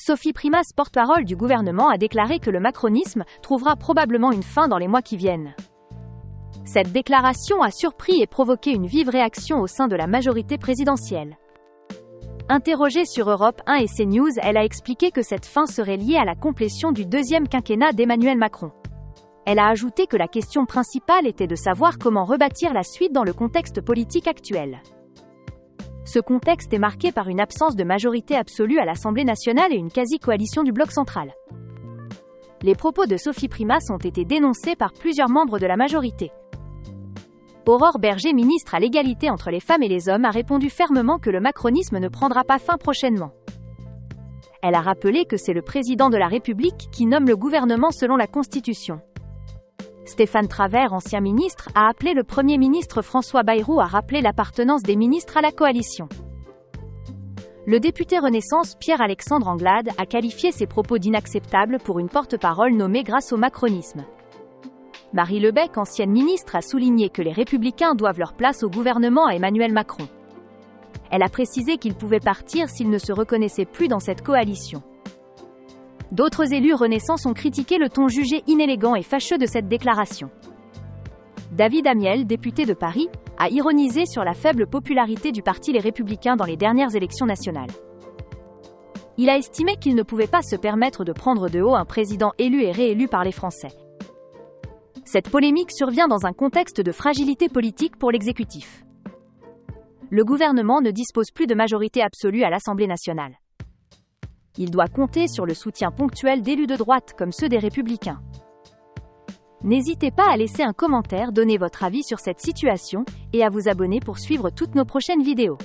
Sophie Primas, porte-parole du gouvernement, a déclaré que le macronisme trouvera probablement une fin dans les mois qui viennent. Cette déclaration a surpris et provoqué une vive réaction au sein de la majorité présidentielle. Interrogée sur Europe 1 et CNews, elle a expliqué que cette fin serait liée à la complétion du deuxième quinquennat d'Emmanuel Macron. Elle a ajouté que la question principale était de savoir comment rebâtir la suite dans le contexte politique actuel. Ce contexte est marqué par une absence de majorité absolue à l'Assemblée nationale et une quasi-coalition du bloc central. Les propos de Sophie Primas ont été dénoncés par plusieurs membres de la majorité. Aurore Bergé, ministre à l'égalité entre les femmes et les hommes, a répondu fermement que le macronisme ne prendra pas fin prochainement. Elle a rappelé que c'est le président de la République qui nomme le gouvernement selon la Constitution. Stéphane Travert, ancien ministre, a appelé le Premier ministre François Bayrou à rappeler l'appartenance des ministres à la coalition. Le député Renaissance Pierre-Alexandre Anglade a qualifié ces propos d'inacceptables pour une porte-parole nommée grâce au macronisme. Marie Lebec, ancienne ministre, a souligné que les Républicains doivent leur place au gouvernement à Emmanuel Macron. Elle a précisé qu'ils pouvaient partir s'ils ne se reconnaissaient plus dans cette coalition. D'autres élus Renaissance ont critiqué le ton jugé inélégant et fâcheux de cette déclaration. David Amiel, député de Paris, a ironisé sur la faible popularité du parti Les Républicains dans les dernières élections nationales. Il a estimé qu'il ne pouvait pas se permettre de prendre de haut un président élu et réélu par les Français. Cette polémique survient dans un contexte de fragilité politique pour l'exécutif. Le gouvernement ne dispose plus de majorité absolue à l'Assemblée nationale. Il doit compter sur le soutien ponctuel d'élus de droite comme ceux des Républicains. N'hésitez pas à laisser un commentaire, donner votre avis sur cette situation et à vous abonner pour suivre toutes nos prochaines vidéos.